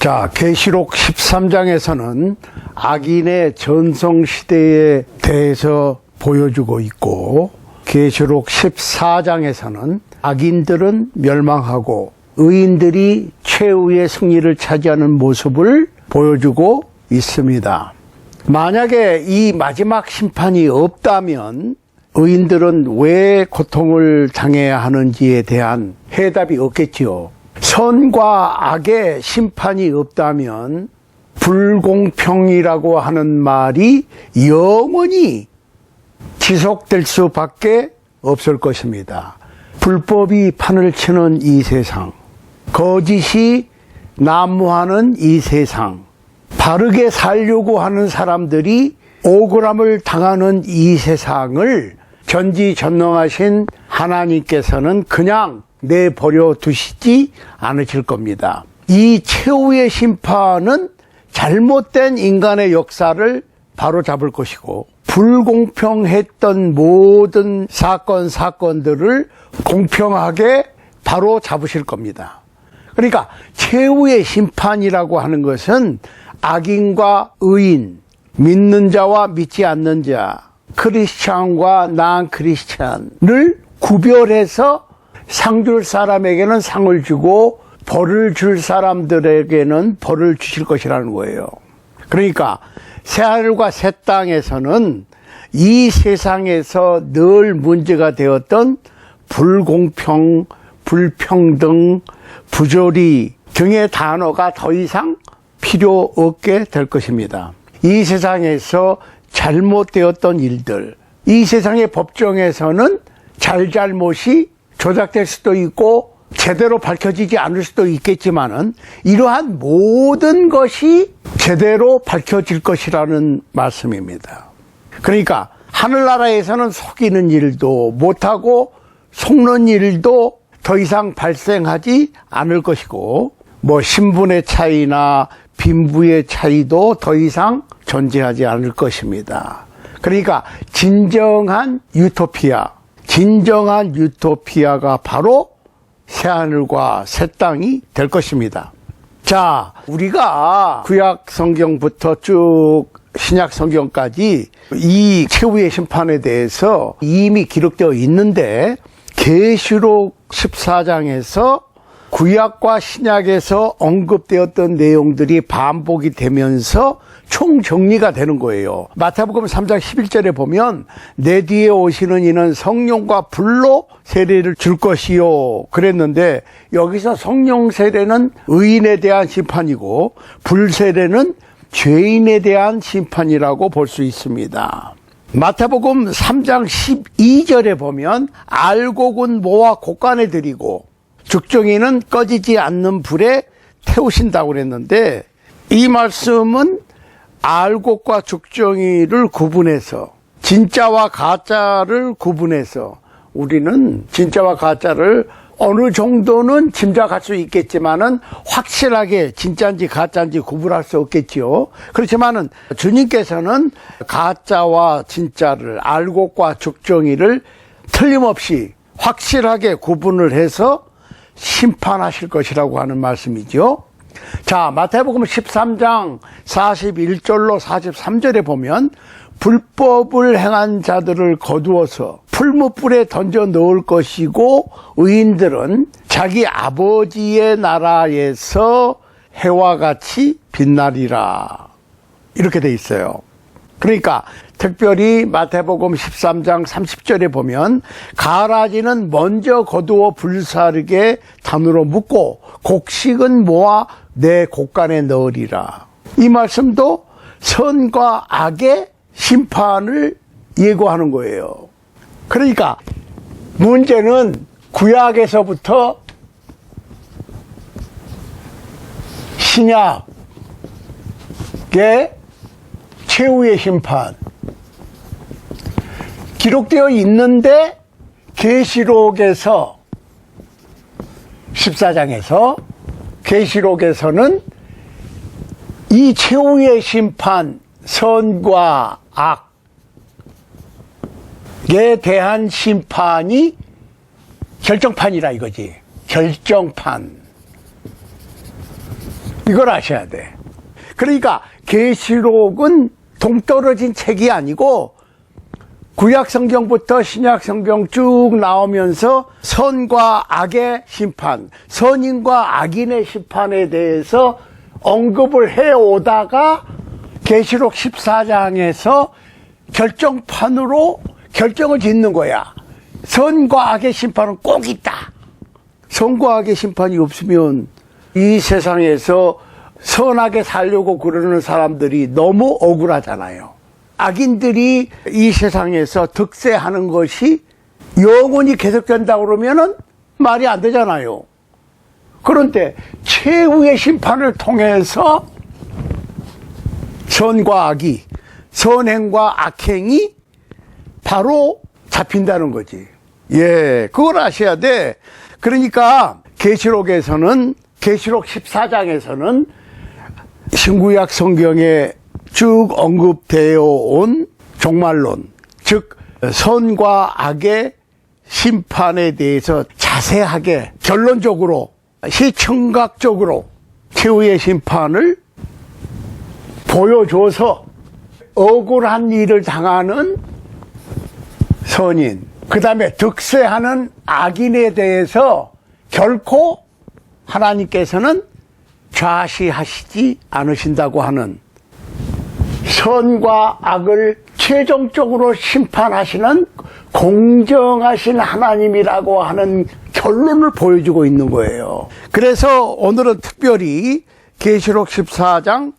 자, 계시록 13장에서는 악인의 전성시대에 대해서 보여주고 있고, 계시록 14장에서는 악인들은 멸망하고 의인들이 최후의 승리를 차지하는 모습을 보여주고 있습니다. 만약에 이 마지막 심판이 없다면 의인들은 왜 고통을 당해야 하는지에 대한 해답이 없겠지요. 선과 악의 심판이 없다면 불공평이라고 하는 말이 영원히 지속될 수밖에 없을 것입니다. 불법이 판을 치는 이 세상, 거짓이 난무하는 이 세상, 바르게 살려고 하는 사람들이 억울함을 당하는 이 세상을 전지전능하신 하나님께서는 그냥 내버려 두시지 않으실 겁니다. 이 최후의 심판은 잘못된 인간의 역사를 바로잡을 것이고, 불공평했던 모든 사건들을 공평하게 바로잡으실 겁니다. 그러니까 최후의 심판이라고 하는 것은 악인과 의인, 믿는 자와 믿지 않는 자, 크리스찬과 난 크리스찬을 구별해서 상 줄 사람에게는 상을 주고 벌을 줄 사람들에게는 벌을 주실 것이라는 거예요. 그러니까 새하늘과 새 땅에서는 이 세상에서 늘 문제가 되었던 불공평, 불평등, 부조리 등의 단어가 더 이상 필요 없게 될 것입니다. 이 세상에서 잘못되었던 일들, 이 세상의 법정에서는 잘잘못이 조작될 수도 있고 제대로 밝혀지지 않을 수도 있겠지만은 이러한 모든 것이 제대로 밝혀질 것이라는 말씀입니다. 그러니까 하늘나라에서는 속이는 일도 못하고 속는 일도 더 이상 발생하지 않을 것이고, 뭐 신분의 차이나 빈부의 차이도 더 이상 존재하지 않을 것입니다. 그러니까 진정한 유토피아가 바로 새하늘과 새 땅이 될 것입니다. 자, 우리가 구약 성경부터 쭉 신약 성경까지 이 최후의 심판에 대해서 이미 기록되어 있는데, 계시록 14장에서 구약과 신약에서 언급되었던 내용들이 반복이 되면서 총정리가 되는 거예요. 마태복음 3장 11절에 보면 내 뒤에 오시는 이는 성령과 불로 세례를 줄 것이요 그랬는데, 여기서 성령 세례는 의인에 대한 심판이고 불세례는 죄인에 대한 심판이라고 볼 수 있습니다. 마태복음 3장 12절에 보면 알곡은 모아 곡간에 들이고 죽정이는 꺼지지 않는 불에 태우신다고 그랬는데, 이 말씀은 알곡과 죽정이를 구분해서, 진짜와 가짜를 구분해서, 우리는 진짜와 가짜를 어느 정도는 짐작할 수 있겠지만은 확실하게 진짜인지 가짜인지 구분할 수 없겠지요. 그렇지만은 주님께서는 가짜와 진짜를, 알곡과 죽정이를 틀림없이 확실하게 구분을 해서 심판하실 것이라고 하는 말씀이죠. 자, 마태복음 13장 41절로 43절에 보면 불법을 행한 자들을 거두어서 풀무불에 던져 넣을 것이고 의인들은 자기 아버지의 나라에서 해와 같이 빛나리라, 이렇게 돼 있어요. 그러니까 특별히 마태복음 13장 30절에 보면 가라지는 먼저 거두어 불사르게 단으로 묶고 곡식은 모아 내 곡간에 넣으리라. 이 말씀도 선과 악의 심판을 예고하는 거예요. 그러니까 문제는 구약에서부터 신약의 최후의 심판 기록되어 있는데, 계시록에서 14장에서 계시록에서는 이 최후의 심판, 선과 악에 대한 심판이 결정판이라 이거지. 결정판. 이걸 아셔야 돼. 그러니까 계시록은 동떨어진 책이 아니고 구약 성경부터 신약 성경 쭉 나오면서 선과 악의 심판, 선인과 악인의 심판에 대해서 언급을 해오다가 계시록 14장에서 결정판으로 결정을 짓는 거야. 선과 악의 심판은 꼭 있다. 선과 악의 심판이 없으면 이 세상에서 선하게 살려고 그러는 사람들이 너무 억울하잖아요. 악인들이 이 세상에서 득세하는 것이 영원히 계속된다고 그러면은 말이 안 되잖아요. 그런데 최후의 심판을 통해서 선과 악이, 선행과 악행이 바로 잡힌다는 거지. 예, 그걸 아셔야 돼. 그러니까 계시록에서는, 계시록 14장에서는 신구약 성경에 쭉 언급되어 온 종말론, 즉 선과 악의 심판에 대해서 자세하게 결론적으로 시청각적으로 최후의 심판을 보여줘서 억울한 일을 당하는 선인, 그 다음에 득세하는 악인에 대해서 결코 하나님께서는 좌시하시지 않으신다고 하는, 선과 악을 최종적으로 심판하시는 공정하신 하나님이라고 하는 결론을 보여주고 있는 거예요. 그래서 오늘은 특별히 계시록 14장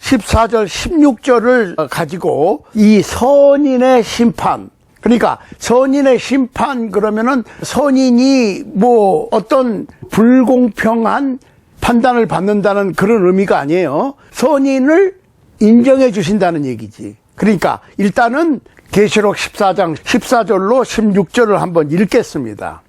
14절 16절을 가지고 이 선인의 심판, 그러니까 선인의 심판 그러면은 선인이 뭐 어떤 불공평한 판단을 받는다는 그런 의미가 아니에요. 선인을 인정해 주신다는 얘기지. 그러니까 일단은 계시록 14장 14절로 16절을 한번 읽겠습니다.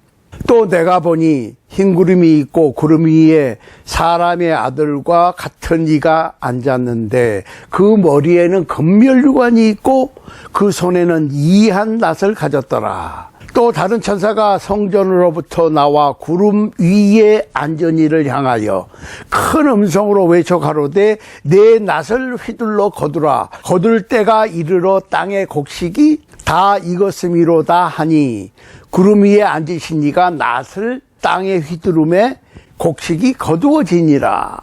또 내가 보니 흰 구름이 있고 구름 위에 사람의 아들과 같은 이가 앉았는데 그 머리에는 금면류관이 있고 그 손에는 이한 낫을 가졌더라. 또 다른 천사가 성전으로부터 나와 구름 위에 앉은 이를 향하여 큰 음성으로 외쳐 가로되 내 낫을 휘둘러 거두라. 거둘 때가 이르러 땅의 곡식이 다 익었음이로다 하니 구름 위에 앉으신 이가 낫을 땅에 휘두름에 곡식이 거두어지니라.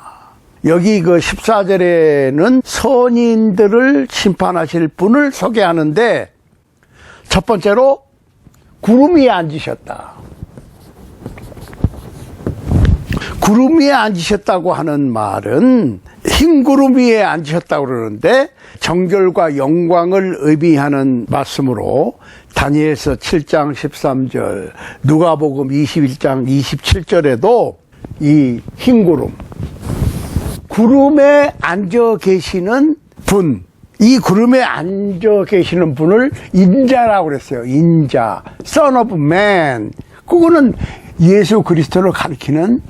여기 그 14절에는 선인들을 심판하실 분을 소개하는데 첫 번째로 구름 위에 앉으셨다. 구름 위에 앉으셨다고 하는 말은 흰 구름 위에 앉으셨다고 그러는데 정결과 영광을 의미하는 말씀으로 다니엘서 7장 13절, 누가복음 21장 27절에도 이 흰 구름, 구름에 앉아 계시는 분, 이 구름에 앉아 계시는 분을 인자라고 그랬어요. 인자, Son of Man. 그거는 예수 그리스도를 가리키는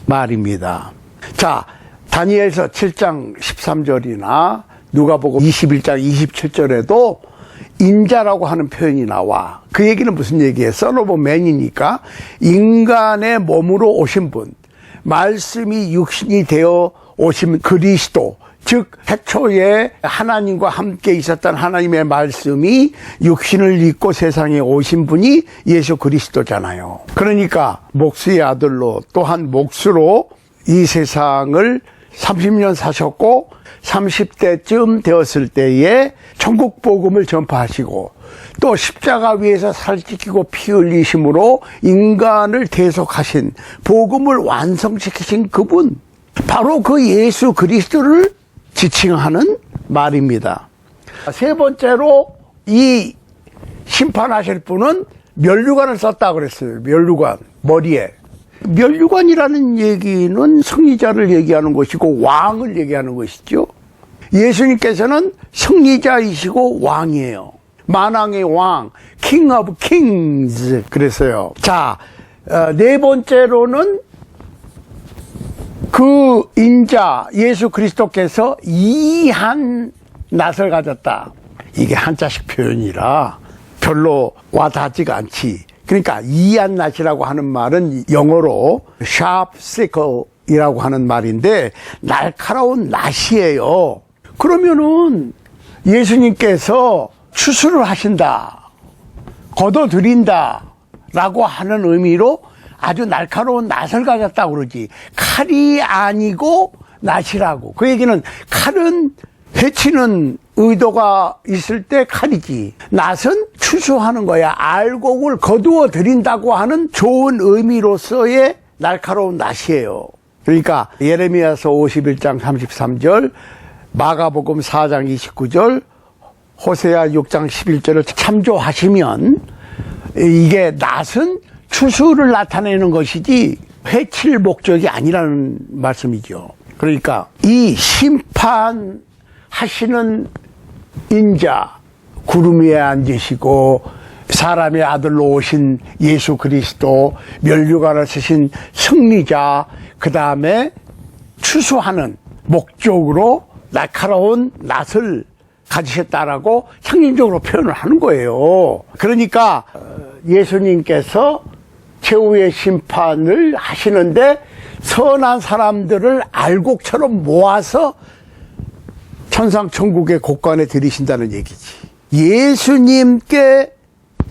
말입니다. 자, 다니엘서 7장 13절이나 누가복음 21장 27절에도 인자라고 하는 표현이 나와. 그 얘기는 무슨 얘기예요? Son of Man이니까 인간의 몸으로 오신 분, 말씀이 육신이 되어 오신 그리스도, 즉 태초에 하나님과 함께 있었던 하나님의 말씀이 육신을 입고 세상에 오신 분이 예수 그리스도잖아요. 그러니까 목수의 아들로 또한 목수로 이 세상을 30년 사셨고 30대쯤 되었을 때에 천국 복음을 전파하시고 또 십자가 위에서 살 찢기고 피 흘리심으로 인간을 대속하신, 복음을 완성시키신 그분, 바로 그 예수 그리스도를 지칭하는 말입니다. 세 번째로 이 심판하실 분은 면류관을 썼다고 그랬어요. 면류관, 머리에. 면류관이라는 얘기는 승리자를 얘기하는 것이고 왕을 얘기하는 것이죠. 예수님께서는 승리자이시고 왕이에요. 만왕의 왕, King of Kings 그랬어요. 자, 네 번째로는 그 인자 예수 그리스도께서 이한 낫을 가졌다. 이게 한자식 표현이라 별로 와닿지가 않지. 그러니까 이한 낫이라고 하는 말은 영어로 sharp sickle 이라고 하는 말인데 날카로운 낫이에요. 그러면은 예수님께서 추수를 하신다, 거둬들인다 라고 하는 의미로 아주 날카로운 낫을 가졌다고 그러지, 칼이 아니고 낫이라고. 그 얘기는 칼은 해치는 의도가 있을 때 칼이지, 낫은 추수하는 거야. 알곡을 거두어 드린다고 하는 좋은 의미로서의 날카로운 낫이에요. 그러니까 예레미야서 51장 33절, 마가복음 4장 29절, 호세아 6장 11절을 참조하시면 이게 낫은 추수를 나타내는 것이지 해칠 목적이 아니라는 말씀이죠. 그러니까 이 심판하시는 인자, 구름 위에 앉으시고 사람의 아들로 오신 예수 그리스도, 면류관을 쓰신 승리자, 그 다음에 추수하는 목적으로 날카로운 낫을 가지셨다라고 상징적으로 표현을 하는 거예요. 그러니까 예수님께서 최후의 심판을 하시는데 선한 사람들을 알곡처럼 모아서 천상천국의 곳간에 들이신다는 얘기지. 예수님께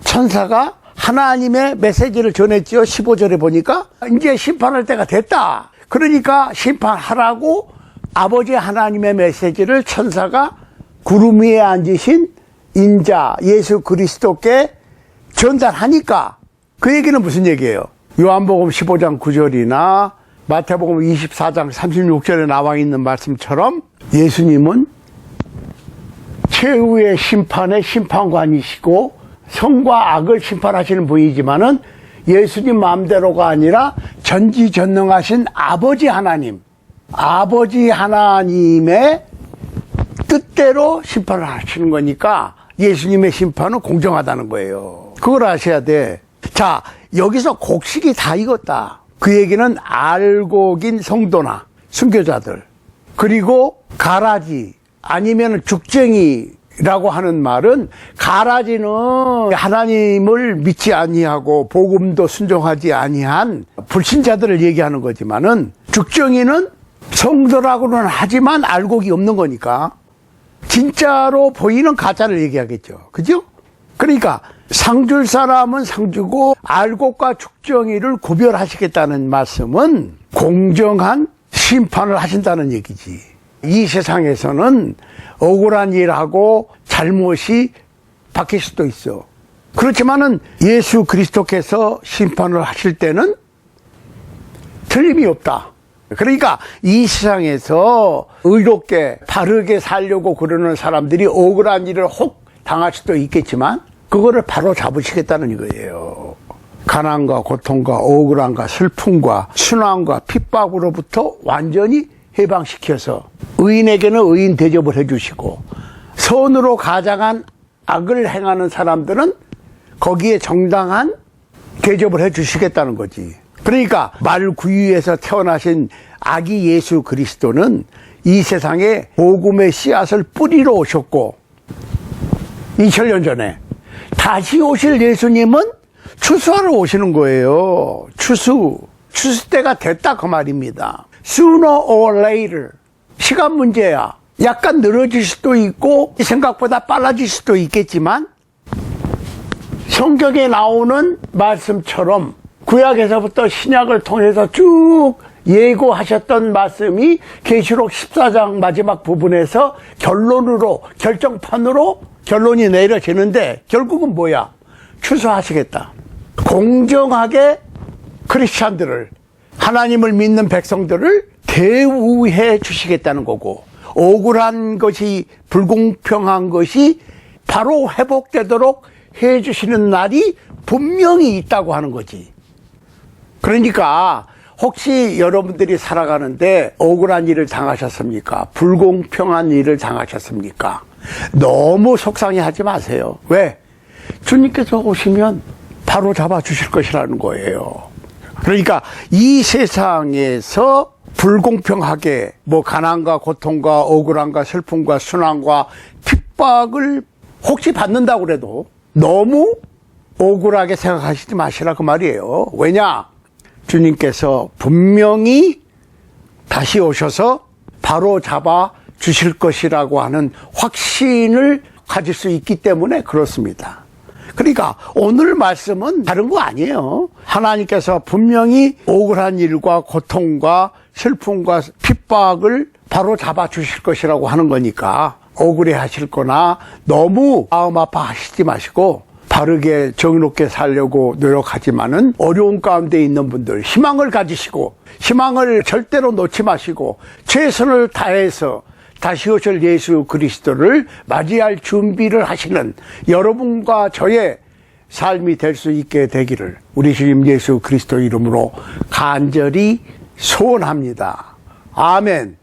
천사가 하나님의 메시지를 전했죠. 15절에 보니까 이제 심판할 때가 됐다. 그러니까 심판하라고 아버지 하나님의 메시지를 천사가 구름 위에 앉으신 인자 예수 그리스도께 전달하니까, 그 얘기는 무슨 얘기예요? 요한복음 15장 9절이나 마태복음 24장 36절에 나와 있는 말씀처럼 예수님은 최후의 심판의 심판관이시고 성과 악을 심판하시는 분이지만은 예수님 마음대로가 아니라 전지전능하신 아버지 하나님의 뜻대로 심판을 하시는 거니까 예수님의 심판은 공정하다는 거예요. 그걸 아셔야 돼. 자, 여기서 곡식이 다 익었다. 그 얘기는 알곡인 성도나 순교자들, 그리고 가라지 아니면 죽쟁이라고 하는 말은, 가라지는 하나님을 믿지 아니하고 복음도 순종하지 아니한 불신자들을 얘기하는 거지만은, 죽쟁이는 성도라고는 하지만 알곡이 없는 거니까 진짜로 보이는 가짜를 얘기하겠죠. 그죠? 그러니까 상줄 사람은 상주고 알곡과 죽정이를 구별하시겠다는 말씀은 공정한 심판을 하신다는 얘기지. 이 세상에서는 억울한 일하고 잘못이 바뀔 수도 있어. 그렇지만은 예수 그리스도께서 심판을 하실 때는 틀림이 없다. 그러니까 이 세상에서 의롭게 바르게 살려고 그러는 사람들이 억울한 일을 혹 당할 수도 있겠지만 그거를 바로 잡으시겠다는 이거예요. 가난과 고통과 억울함과 슬픔과 순환과 핍박으로부터 완전히 해방시켜서 의인에게는 의인 대접을 해주시고, 선으로 가장한 악을 행하는 사람들은 거기에 정당한 대접을 해주시겠다는 거지. 그러니까 말구유에서 태어나신 아기 예수 그리스도는 이 세상에 복음의 씨앗을 뿌리러 오셨고, 2000년 전에 다시 오실 예수님은 추수하러 오시는 거예요. 추수 때가 됐다 그 말입니다. Sooner or later. 시간 문제야. 약간 늘어질 수도 있고 생각보다 빨라질 수도 있겠지만, 성경에 나오는 말씀처럼 구약에서부터 신약을 통해서 쭉 예고하셨던 말씀이 계시록 14장 마지막 부분에서 결정판으로 결론이 내려지는데, 결국은 뭐야? 추수하시겠다. 공정하게 크리스찬들을, 하나님을 믿는 백성들을 대우해 주시겠다는 거고, 억울한 것이, 불공평한 것이 바로 회복되도록 해 주시는 날이 분명히 있다고 하는 거지. 그러니까 혹시 여러분들이 살아가는데 억울한 일을 당하셨습니까? 불공평한 일을 당하셨습니까? 너무 속상해하지 마세요. 왜? 주님께서 오시면 바로 잡아주실 것이라는 거예요. 그러니까 이 세상에서 불공평하게 가난과 고통과 억울함과 슬픔과 순환과 핍박을 혹시 받는다고 그래도 너무 억울하게 생각하시지 마시라 그 말이에요. 왜냐? 주님께서 분명히 다시 오셔서 바로 잡아 주실 것이라고 하는 확신을 가질 수 있기 때문에 그렇습니다. 그러니까 오늘 말씀은 다른 거 아니에요. 하나님께서 분명히 억울한 일과 고통과 슬픔과 핍박을 바로 잡아 주실 것이라고 하는 거니까 억울해 하실 거나 너무 마음 아파하시지 마시고 바르게 정의롭게 살려고 노력하지만은 어려운 가운데 있는 분들 희망을 가지시고 희망을 절대로 놓지 마시고 최선을 다해서 다시 오실 예수 그리스도를 맞이할 준비를 하시는 여러분과 저의 삶이 될 수 있게 되기를 우리 주님 예수 그리스도 이름으로 간절히 소원합니다. 아멘.